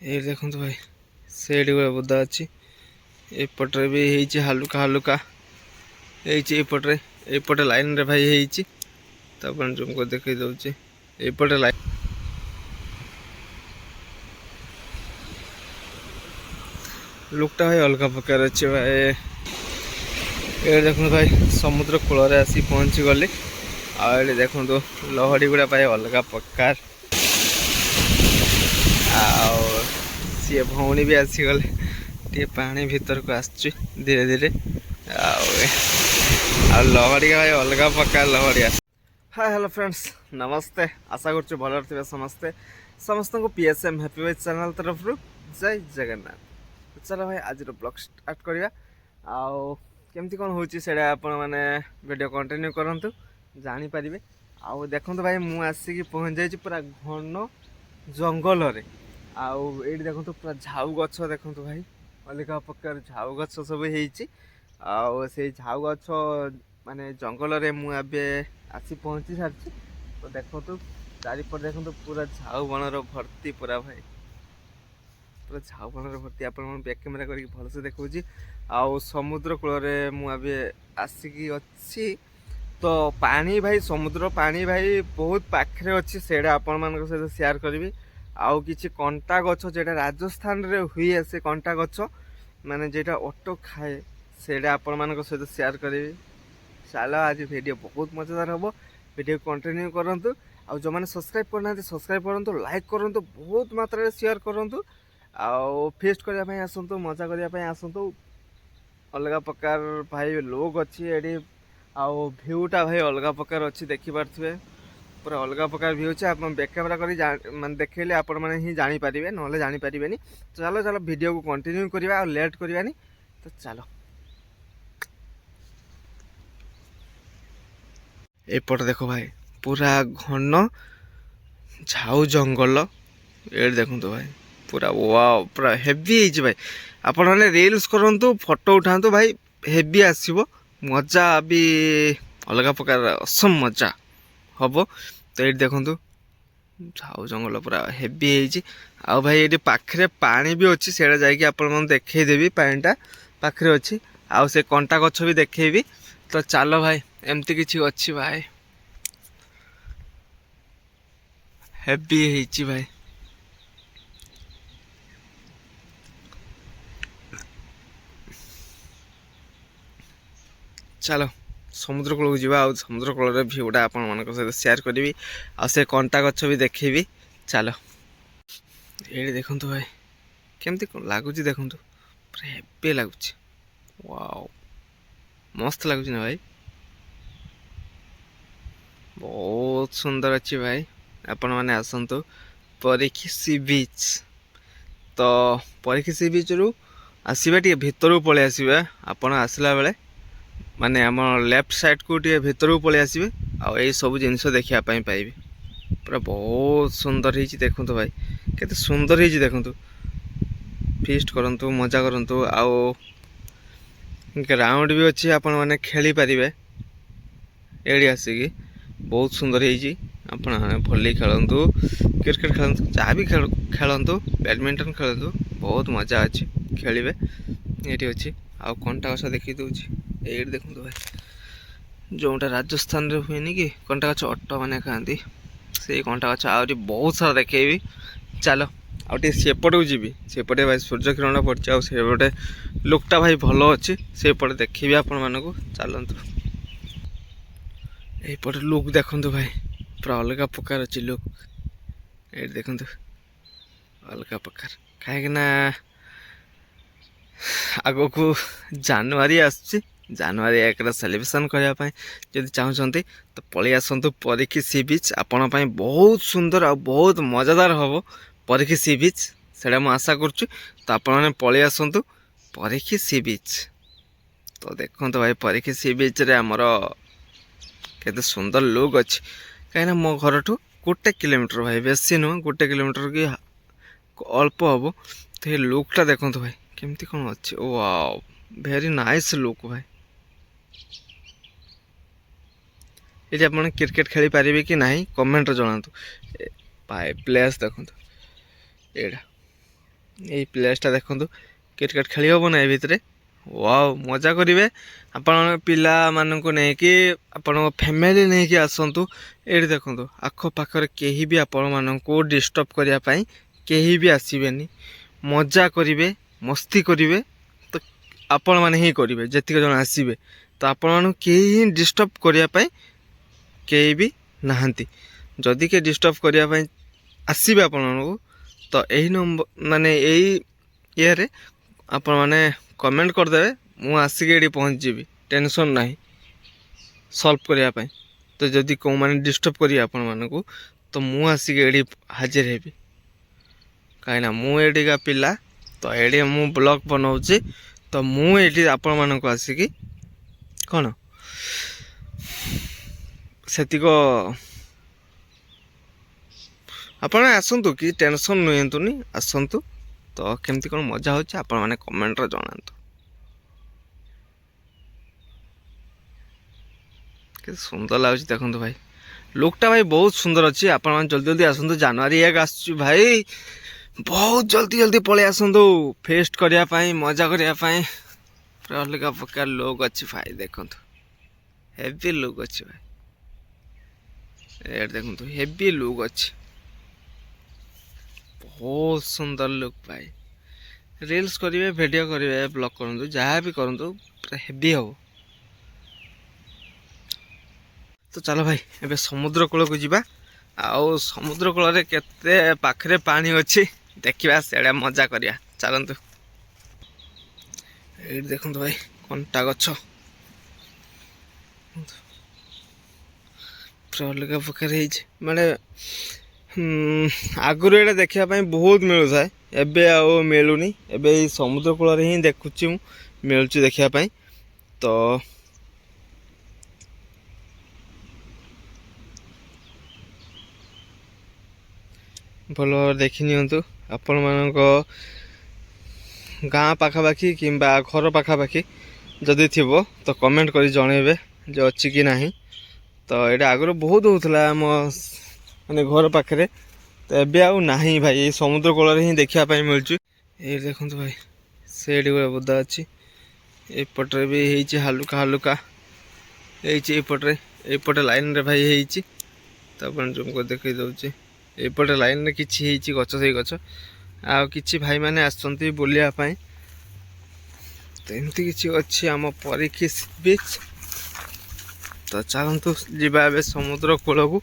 ये देखो भाई सेठ गुड़ा बुदा अच्छी एपटे भी होती हालुका हालुका होपटे एपटे लाइन रे भाई होती तुमको देखई दौचे एपटे लाइन लुकटा भाई अलग प्रकार अच्छे भाई ये देखो भाई समुद्र कूल आसी पहुँची गली आए देखो लहड़ी गुड़ा भाई अलग प्रकार सी भौणी भी आसीगले टे पानी भीतर को आसुच्ची धीरे धीरे लहड़ी भाई अलग प्रकार लहड़ी आस। हाय हेलो फ्रेंड्स नमस्ते आशा कर भल थे समस्ते समस्त को पीएसएम हैप्पी वाइज चैनल तरफ जय जगन्नाथ। चलो भाई आज ब्लॉग स्टार्ट करिया केमती कौन होची सेडा आपण माने वीडियो कंटिन्यू करंतु जानि परिबे। आउ देखंतु भाई मु आसी की पहुंच जाई पूरा घन जंगल रे ये देखो पूरा झाऊ गछ देखो भाई अलग प्रकार झाऊ गछ सब से झाऊ गछ माने जंगल रे मु आबे आसी पहुंची सारी तो देखो चारिपट देखो पूरा झाऊ बनर भर्ती पूरा भाई पूरा झाऊ बनर भर्ती आप बैक कैमेरा करके भलसे देखा आउ समुद्र कूल मुझे आसिकी अच्छी तो पानी भाई समुद्र पानी भाई बहुत पाखे अच्छी से आपण मान सहित शेयर करी आउ किछि कंटा गछ जेटा राजस्थान रे हुए से कंटा गछ माने जेटा ऑटो खाए सेटा आपण मान सहित शेयर करी। चलो आज वीडियो बहुत मजेदार हम वीडियो कंटिन्यू करंतु आउ जो मैंने सब्सक्राइब करना सब्सक्राइब करंतु लाइक करंतु बहुत मात्रा शेयर करंतु आउ फेस्ट करने ପାଇଁ आसंतु मजा करने ପାଇଁ आसंतु अलग प्रकार भाई लोग अच्छी एडी आउ भ्यूटा भाई अलग प्रकार अच्छी देखी पारे पूरा अलग प्रकार भ्यू अच्छे आप बैक कैमेरा कर माने देखले आपण माने ही जानी पारिबे नले जानी पारिबेनी। चलो चलो वीडियो को कंटिन्यू करबा और लेट करबानी तो चलो एपट देखो भाई पूरा घन झाऊ जंगल ये देखो तो भाई पूरा वाव पूरा हेवी है भाई आपण माने रील्स करंतु फोटो उठांतु भाई हेवी आसीबो मजा भी अलग प्रकार असम मजा हम तो ये देखो झाऊ जंगल पूरा हेवी है भाई ये पाखे पानी भी अच्छी से जाकि देखईदेवी पानीटा पाखे अच्छी आउ से कंटा गछ भी देखी तो चलो भाई एमती किसी अच्छी भाई हेवी है भाई चलो समुद्र कूल को आ समुद्र कूल भ्यूटा आपण मान सहित शेयर करी से कंटा गछ भी देखी। चलो ये देखो भाई केमती लगुच देखो पूरा हेवी लगुच वाओ मस्त लगुच ना भाई बहुत सुंदर अच्छी भाई आपण मैंने आसतु परीक्षी सी बीच तो परीक्षी सी बीच रु आसवा टे भितर पलि आसवा आपण आसला बेले माने आम लेफ्ट साइड को टे भितर को पलि आसबे आ सब जिनस देखा पाइबे पूरा बहुत सुंदर है देखो भाई केते सुंदर है देखो फीस्ट करंतु मजा करंतु आउ ग्राउंड भी अच्छी आपण माने खेली पारिबे एडी आसिकी बहुत सुंदर है आपण भली खेलतु क्रिकेट खेलतु जहाँ भी खेलतु बैडमिंटन खेलतु बहुत मजा अच्छी खेलिबे ये अच्छी आउ कंटा गछ देखी दूची ये देखो भाई जोटा राजस्थान रे हुए कि कंटा गछ ऑटो मैंने खाती से कंटा गछ आहरी बहुत सारा देखेबी। चलो आउटे सेपट को जीवी सेपटे भाई सूर्य किरण पड़े आउटे लुकटा भाई भल अच्छी सेपटे देखी आपण मानक चलतु यपटे लुक देखु भाई पूरा अलग प्रकार अच्छी लुक ये देखु अलग प्रकार कहीं आग को जानुरी जानुरी 1 सेलिब्रेशन करने जब चाहते तो पलि आसतु परीक्षी सी बीच आपण बहुत सुंदर आ बहुत मजादार हम परीक्षी सी बीच से आशा करुँ तो आपने पलि आसतु परीक्षी सी बीच तो देखो भाई परीक्षी सी बीच रे आमर केते सुंदर लुक अच्छी कहीं मो घर ठू 1 किलोमीटर भाई बेसी नुह 1 किलोमीटर की अल्प हम तो ये लुकटा देखो भाई केमती कौन अच्छे वाओ वेरी नाइस लुक भाई ये आप क्रिकेट खेली पारे कि ना कमेंट जनातु भाई प्लेस देखो एटा ଏଇ ପ୍ଲେସ୍ଟା ଦେଖନ୍ତୁ, କ୍ରିକେଟ୍ ଖେଳି ହେବ ନା ଏ ଭିତରେ। ୱାଓ, ମଜା କରିବେ। ଆପଣ ପିଲାମାନଙ୍କୁ ନେଇକି ଆପଣଙ୍କ ଫ୍ୟାମିଲି ନେଇକି ଆସନ୍ତୁ। ଏଇଠି ଦେଖନ୍ତୁ, ଆଖପାଖରେ କେହି ବି ଆପଣମାନଙ୍କୁ ଡିଷ୍ଟର୍ବ କରିବା ପାଇଁ କେହି ବି ଆସିବେନି। ମଜା କରିବେ, ମସ୍ତି କରିବେ, ତ ଆପଣମାନେ ହିଁ କରିବେ ଯେତିକି ଜଣ ଆସିବେ। ତ ଆପଣମାନଙ୍କୁ କେହି ହିଁ ଡିଷ୍ଟର୍ବ କରିବା ପାଇଁ କେହି ବି ନାହାନ୍ତି। ଯଦି କିଏ ଡିଷ୍ଟର୍ବ କରିବା ପାଇଁ ଆସିବେ ଆପଣମାନଙ୍କୁ, ତ ଏହି ନମ୍ବର ମାନେ ଏଇ ଇଏରେ ଆପଣମାନେ କମେଣ୍ଟ କରିଦେବେ, ମୁଁ ଆସିକି ଏଠି ପହଞ୍ଚିଯିବି। ଟେନସନ୍ ନାହିଁ ସଲ୍ଭ କରିବା ପାଇଁ। ତ ଯଦି କେଉଁମାନେ ଡିଷ୍ଟର୍ବ କରିବେ ଆପଣମାନଙ୍କୁ, ତ ମୁଁ ଆସିକି ଏଠି ହାଜିର ହେବି। କାହିଁକିନା ମୁଁ ଏଠିକା ପିଲା, ତ ଏଠି ମୁଁ ବ୍ଲଗ୍ ବନାଉଛି, ତ ମୁଁ ଏଠି ଆପଣମାନଙ୍କୁ ଆସିକି କ'ଣ ସେତିକ ଆପଣ ଆସନ୍ତୁ, କି ଟେନସନ୍ ନିଅନ୍ତୁନି, ଆସନ୍ତୁ। ତ କେମିତି କ'ଣ ମଜା ହେଉଛି ଆପଣମାନେ କମେଣ୍ଟରେ ଜଣାନ୍ତୁ। କେତେ ସୁନ୍ଦର ଲାଗୁଛି ଦେଖନ୍ତୁ ଭାଇ, ଲୁକ୍ଟା ଭାଇ ବହୁତ ସୁନ୍ଦର ଅଛି। ଆପଣମାନେ ଜଲ୍ଦି ଜଲ୍ଦି ଆସନ୍ତୁ, ଜାନୁଆରୀ 1 ଆସୁଛି ଭାଇ, ବହୁତ ଜଲ୍ଦି ପଳେଇ ଆସନ୍ତୁ ଫେଷ୍ଟ କରିବା ପାଇଁ, ମଜା କରିବା ପାଇଁ। ପୁରା ଅଲଗା ପ୍ରକାର ଲୁକ୍ ଅଛି ଭାଇ, ଦେଖନ୍ତୁ ହେଭି ଲୁକ୍ ଅଛି ଭାଇ। ଏଇଟା ଦେଖନ୍ତୁ, ହେଭି ଲୁକ୍ ଅଛି, ବହୁତ ସୁନ୍ଦର ଲୁକ୍ ଭାଇ। ରିଲ୍ସ କରିବେ, ଭିଡ଼ିଓ କରିବେ, ବ୍ଲଗ୍ କରନ୍ତୁ, ଯାହା ବି କରନ୍ତୁ, ପୁରା ହେଭି ହେବ। ତ ଚାଲ ଭାଇ ଏବେ ସମୁଦ୍ର କୂଳକୁ ଯିବା। ଆଉ ସମୁଦ୍ର କୂଳରେ କେତେ ପାଖରେ ପାଣି ଅଛି ଦେଖିବା, ସେଆଡ଼େ ମଜା କରିବା। ଚାଲନ୍ତୁ। ଏଇଠି ଦେଖନ୍ତୁ ଭାଇ, କଣ୍ଟା ଗଛ ପୁରା ଅଲଗା ପ୍ରକାର ହେଇଛି। ମାନେ ଆଗରୁ ଏଇଟା ଦେଖିବା ପାଇଁ ବହୁତ ମିଳୁଥାଏ, ଏବେ ଆଉ ମିଳୁନି। ଏବେ ଏଇ ସମୁଦ୍ର କୂଳରେ ହିଁ ଦେଖୁଛି ମୁଁ, ମିଳୁଛି ଦେଖିବା ପାଇଁ। ତ ଭଲ ଭାବରେ ଦେଖି ନିଅନ୍ତୁ। ଆପଣମାନଙ୍କ ଗାଁ ପାଖାପାଖି କିମ୍ବା ଘର ପାଖାପାଖି ଯଦି ଥିବ, ତ କମେଣ୍ଟ କରି ଜଣେଇବେ ଯେ ଅଛି କି ନାହିଁ। ତ ଏଇଟା ଆଗରୁ ବହୁତ ହେଉଥିଲା ଆମ ମାନେ ଘର ପାଖରେ, ତ ଏବେ ଆଉ ନାହିଁ ଭାଇ। ଏଇ ସମୁଦ୍ର କୂଳରେ ହିଁ ଦେଖିବା ପାଇଁ ମିଳୁଛି। ଏଇ ଦେଖନ୍ତୁ ଭାଇ, ସେଇଠି ଗୋଟେ ବୋଦା ଅଛି, ଏପଟରେ ବି ହେଇଛି ହାଲୁକା ହାଲୁକା ହେଇଛି। ଏଇପଟେ ଲାଇନରେ ଭାଇ ହେଇଛି, ତ ଆପଣ ଜୁମ୍ କରି ଦେଖେଇ ଦେଉଛି। ଏଇପଟେ ଲାଇନରେ କିଛି ହେଇଛି ଗଛ, ସେଇ ଗଛ। ଆଉ କିଛି ଭାଇମାନେ ଆସିଛନ୍ତି ବୁଲିବା ପାଇଁ। ତ ଏମିତି କିଛି ଅଛି ଆମ ପରୀକ୍ଷୀ ବିଚ୍। ତ ଚାଲନ୍ତୁ ଯିବା ଏବେ ସମୁଦ୍ର କୂଳକୁ।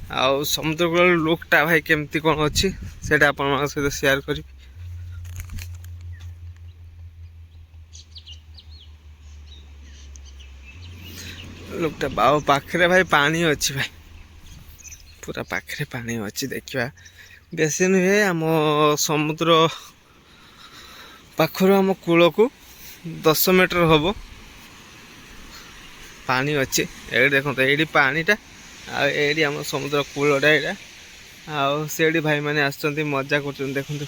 ଆଉ ସମୁଦ୍ର କୂଳର ଲୁକ୍ଟା ଭାଇ କେମିତି କ'ଣ ଅଛି ସେଇଟା ଆପଣମାନଙ୍କ ସହିତ ସେୟାର କରିବି। ଲୁକ୍ଟା ବାଉ ପାଖରେ ଭାଇ ପାଣି ଅଛି ଭାଇ, ପୁରା ପାଖରେ ପାଣି ଅଛି। ଦେଖିବା, ବେଶୀ ନୁହେଁ, ଆମ ସମୁଦ୍ର ପାଖରୁ ଆମ କୂଳକୁ 10 ମିଟର ହେବ ପାଣି ଅଛି। ଏଇଠି ଦେଖନ୍ତୁ, ଏଇଠି ପାଣିଟା, ଆଉ ଏଇଠି ଆମ ସମୁଦ୍ର କୂଳଟା ଏଇଟା। ଆଉ ସେଇଠି ଭାଇମାନେ ଆସୁଛନ୍ତି, ମଜା କରୁଛନ୍ତି। ଦେଖନ୍ତୁ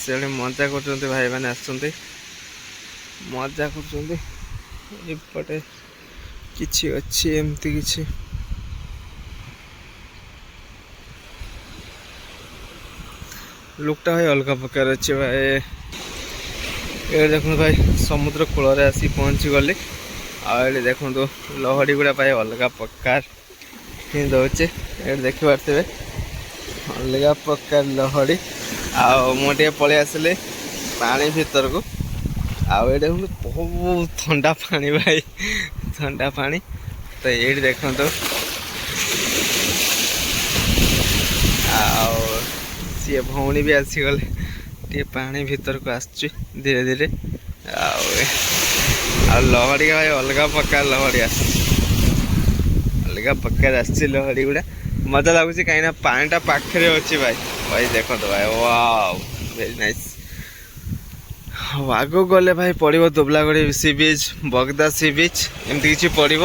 ସେଇଠି ମଜା କରୁଛନ୍ତି, ଭାଇମାନେ ଆସୁଛନ୍ତି, ମଜା କରୁଛନ୍ତି। ଏପଟେ କିଛି ଅଛି, ଏମିତି କିଛି ଲୁକ୍ଟା ଭାଇ ଅଲଗା ପ୍ରକାର ଅଛି ଭାଇ। ଏଇଠି ଦେଖନ୍ତୁ ଭାଇ, ସମୁଦ୍ର କୂଳରେ ଆସି ପହଞ୍ଚିଗଲି। ଆଉ ଏଠି ଦେଖନ୍ତୁ ଲହଡ଼ି ଗୁଡ଼ା ଭାଇ ଅଲଗା ପ୍ରକାର ହିଁ ଦେଉଛି। ଏଠି ଦେଖିପାରୁଥିବେ ଅଲଗା ପ୍ରକାର ଲହଡ଼ି। ଆଉ ମୁଁ ଟିକେ ପଳେଇ ଆସିଲି ପାଣି ଭିତରକୁ। ଆଉ ଏଠି ଦେଖନ୍ତୁ ବହୁତ ଥଣ୍ଡା ପାଣି ଭାଇ, ଥଣ୍ଡା ପାଣି। ତ ଏଇଠି ଦେଖନ୍ତୁ, ଆଉ ସିଏ ଭଉଣୀ ବି ଆସିଗଲେ, ଟିକେ ପାଣି ଭିତରକୁ ଆସୁଛି ଧୀରେ ଧୀରେ। ଆଉ ଲହଡ଼ି ଭାଇ ଅଲଗା ପ୍ରକାର ଲହଡ଼ି ଆସିଛି, ଅଲଗା ପ୍ରକାର ଆସିଛି ଲହଡ଼ି ଗୁଡ଼ା। ମଜା ଲାଗୁଛି କାହିଁକିନା ପାଣିଟା ପାଖରେ ଅଛି ଭାଇ। ଭାଇ ଦେଖନ୍ତୁ ଭାଇ, ୱାଓ, ଭେରି ନାଇସ୍। ଆଉ ଆଗକୁ ଗଲେ ଭାଇ ପଡ଼ିବ ଦୁବଲାଗଡ଼ି ସି ବିଚ୍, ବଗଦା ସି ବିଚ୍, ଏମିତି କିଛି ପଡ଼ିବ।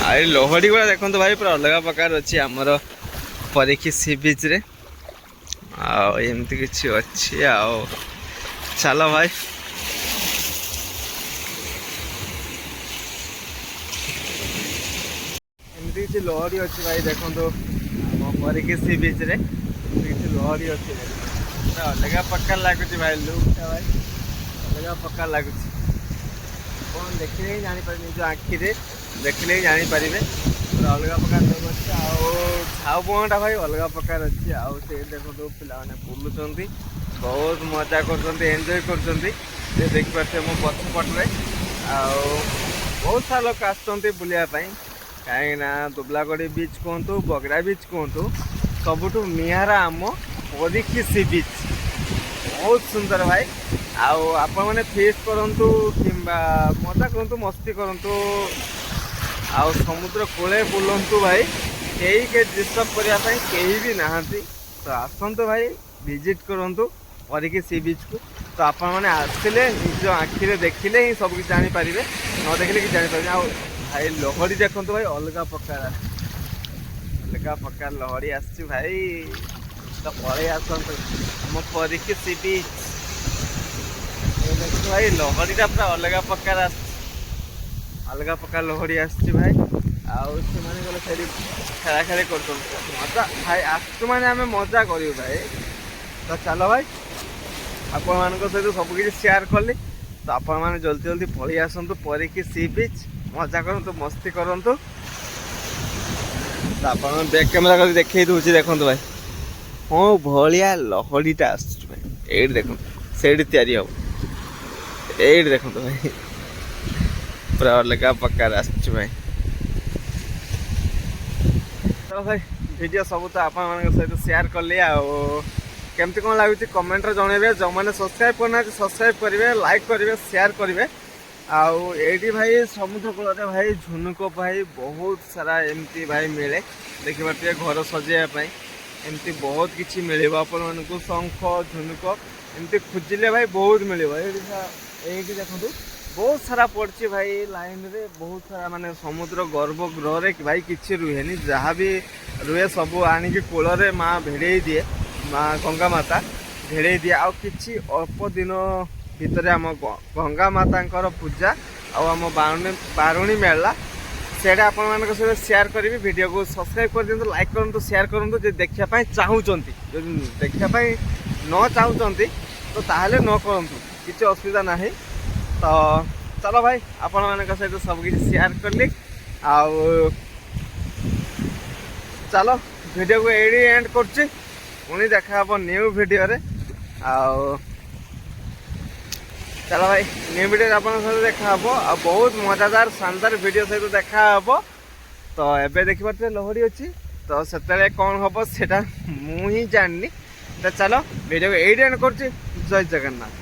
ଆଉ ଏଇ ଲହଡ଼ି ଗୁଡ଼ା ଦେଖନ୍ତୁ ଭାଇ, ପୁରା ଅଲଗା ପ୍ରକାର ଅଛି ଆମର ପରୀକ୍ଷୀ ସି ବିଚ୍ରେ। ଆଉ ଏମିତି କିଛି ଅଛି। ଆଉ ଚାଲ ଭାଇ, ଏମିତି କିଛି ଲହଡ଼ି ଅଛି ଭାଇ। ଦେଖନ୍ତୁ ଆମ ପରୀକ୍ଷୀ ସି ବିଚ୍ରେ କିଛି ଲହଡ଼ି ଅଛି। ପୁରା ଅଲଗା ପ୍ରକାର ଲାଗୁଛି ଭାଇ ଲୁକ୍ଟା ଭାଇ ଅଲଗା ପ୍ରକାର ଲାଗୁଛି। ଆପଣ ଦେଖିଲେ ହିଁ ଜାଣିପାରିବେ, ନିଜ ଆଖିରେ ଦେଖିଲେ ହିଁ ଜାଣିପାରିବେ ପୁରା ଅଲଗା ପ୍ରକାର ଲୁକ୍ ଅଛି। ଆଉ ଝାଉ ବଣଟା ଭାଇ ଅଲଗା ପ୍ରକାର ଅଛି। ଆଉ ସେ ଦେଖନ୍ତୁ ପିଲାମାନେ ବୁଲୁଛନ୍ତି, ବହୁତ ମଜା କରୁଛନ୍ତି, ଏନ୍ଜୟ କରୁଛନ୍ତି। ସେ ଦେଖିପାରୁଥିବେ ମୋ ପଛପଟରେ। ଆଉ ବହୁତ ସାରା ଲୋକ ଆସୁଛନ୍ତି ବୁଲିବା ପାଇଁ, କାହିଁକିନା ଦୁବଲାଗଡ଼ି ବିଚ୍ କୁହନ୍ତୁ, ବଗରା ବିଚ୍ କୁହନ୍ତୁ, ସବୁଠୁ ନିଆରା ଆମ ପରୀକ୍ଷୀ ସି ବିଚ୍। ବହୁତ ସୁନ୍ଦର ଭାଇ। ଆଉ ଆପଣମାନେ ଫିଷ୍ଟ କରନ୍ତୁ କିମ୍ବା ମଜା କରନ୍ତୁ, ମସ୍ତି କରନ୍ତୁ, ଆଉ ସମୁଦ୍ର କୂଳେ ବୁଲନ୍ତୁ ଭାଇ, କେହି ଡିଷ୍ଟର୍ବ କରିବା ପାଇଁ କେହି ବି ନାହାନ୍ତି। ତ ଆସନ୍ତୁ ଭାଇ, ଭିଜିଟ୍ କରନ୍ତୁ ପରୀକ୍ଷୀ ସି ବିଚ୍କୁ। ତ ଆପଣମାନେ ଆସିଲେ ନିଜ ଆଖିରେ ଦେଖିଲେ ହିଁ ସବୁ କିଛି ଜାଣିପାରିବେ, ନ ଦେଖିଲେ କିଛି ଜାଣିପାରିବେ। ଆଉ ଭାଇ ଲହଡ଼ି ଦେଖନ୍ତୁ ଭାଇ ଅଲଗା ପ୍ରକାର ଅଲଗା ପ୍ରକାର ଲହଡ଼ି ଆସିଛି ଭାଇ। ତ ପଳେଇ ଆସନ୍ତୁ ଆମ ପରୀକ୍ଷୀ ସି ବିଚ୍। ଦେଖନ୍ତୁ ଭାଇ ଲହଡ଼ିଟା ପୁରା ଅଲଗା ପ୍ରକାର ଆସିଛି, ଅଲଗା ପ୍ରକାର ଲହଡ଼ି ଆସିଛି ଭାଇ। ଆଉ ସେମାନେ ଗଲେ ସେଇଠି ଖେଳା ଖେଳି କରୁଛନ୍ତି। ମଜା ଭାଇ, ଆସୁଛୁ ମାନେ ଆମେ ମଜା କରିବୁ ଭାଇ। ତ ଚାଲ ଭାଇ, ଆପଣମାନଙ୍କ ସହିତ ସବୁ କିଛି ସେୟାର କଲି। ତ ଆପଣମାନେ ଜଲ୍ଦି ଜଲ୍ଦି ପଳେଇ ଆସନ୍ତୁ ପରୀକ୍ଷୀ ସି ବିଚ୍, ମଜା କରନ୍ତୁ, ମସ୍ତି କରନ୍ତୁ। ତ ଆପଣ ବ୍ୟାକ୍ କ୍ୟାମେରା କରି ଦେଖେଇ ଦେଉଛି, ଦେଖନ୍ତୁ ଭାଇ ହଁ ଭଳିଆ ଲହଡ଼ିଟା ଆସୁଛି ଭାଇ। ଏଇଠି ଦେଖନ୍ତୁ, ସେଇଠି ତିଆରି ହବ, ଏଇଠି ଦେଖନ୍ତୁ ଭାଇ ପୁରା ଅଲଗା ପ୍ରକାର ଆସୁଛି ଭାଇ। ତ ଭାଇ ଭିଡ଼ିଓ ସବୁ ତ ଆପଣମାନଙ୍କ ସହିତ ସେୟାର କଲି। ଆଉ କେମିତି କ'ଣ ଲାଗୁଛି କମେଣ୍ଟରେ ଜଣାଇବେ। ଯେଉଁମାନେ ସବସ୍କ୍ରାଇବ୍ କରିନାହାନ୍ତି ସବସ୍କ୍ରାଇବ୍ କରିବେ, ଲାଇକ୍ କରିବେ, ସେୟାର କରିବେ। ଆଉ ଏଇଠି ଭାଇ ସମୁଦ୍ର କୂଳରେ ଭାଇ ଝୁନୁକ ଭାଇ ବହୁତ ସାରା ଏମିତି ଭାଇ ମିଳେ, ଦେଖିପାରୁଥିବେ ଘର ସଜେଇବା ପାଇଁ। ଏମିତି ବହୁତ କିଛି ମିଳିବ ଆପଣମାନଙ୍କୁ, ଶଙ୍ଖ ଝୁନୁକ ଏମିତି ଖୋଜିଲେ ଭାଇ ବହୁତ ମିଳିବ। ଏଇଠି ଦେଖନ୍ତୁ ବହୁତ ସାରା ପଡ଼ିଛି ଭାଇ ଲାଇନରେ, ବହୁତ ସାରା ମାନେ ସମୁଦ୍ର ଗର୍ଭଗୃହରେ ଭାଇ କିଛି ରୁହେନି, ଯାହା ବି ରୁହେ ସବୁ ଆଣିକି କୂଳରେ ମା ଭେଡ଼େଇ ଦିଏ, ମା ଗଙ୍ଗା ମାତା ଭେଡ଼େଇ ଦିଏ। ଆଉ କିଛି ଅଳ୍ପ ଦିନ ଭିତରେ ଆମ ଗଙ୍ଗା ମାତାଙ୍କର ପୂଜା ଆଉ ଆମ ବାରୁଣୀ ମେଳା, ସେଇଟା ଆପଣମାନଙ୍କ ସହିତ ସେୟାର କରିବି। ଭିଡ଼ିଓକୁ ସବସ୍କ୍ରାଇବ୍ କରିଦିଅନ୍ତୁ, ଲାଇକ୍ କରନ୍ତୁ, ସେୟାର କରନ୍ତୁ। ଯଦି ଦେଖିବା ପାଇଁ ଚାହୁଁଛନ୍ତି, ଯଦି ଦେଖିବା ପାଇଁ ନ ଚାହୁଁଛନ୍ତି ତ ତାହେଲେ ନ କରନ୍ତୁ, କିଛି ଅସୁବିଧା ନାହିଁ। ତ ଚାଲ ଭାଇ, ଆପଣମାନଙ୍କ ସହିତ ସବୁ କିଛି ସେୟାର କଲି। ଆଉ ଚାଲ ଭିଡ଼ିଓକୁ ଏଇଠି ଏଣ୍ଡ କରୁଛି, ପୁଣି ଦେଖା ହେବ ନ୍ୟୁ ଭିଡ଼ିଓରେ। ଆଉ ଚାଲ ଭାଇ ନ୍ୟୁ ଭିଡ଼ିଓରେ ଆପଣଙ୍କ ସହିତ ଦେଖା ହେବ, ଆଉ ବହୁତ ମଜାଦାର ଶାନଦାର ଭିଡ଼ିଓ ସହିତ ଦେଖା ହେବ। ତ ଏବେ ଦେଖିପାରୁଥିବେ ଲହଡ଼ି ଅଛି, ତ ସେତେବେଳେ କ'ଣ ହେବ ସେଇଟା ମୁଁ ହିଁ ଜାଣିନି। ତ ଚାଲ ଭିଡ଼ିଓକୁ ଏଇଠି ଏଣ୍ଡ କରୁଛି। ଜୟ ଜଗନ୍ନାଥ।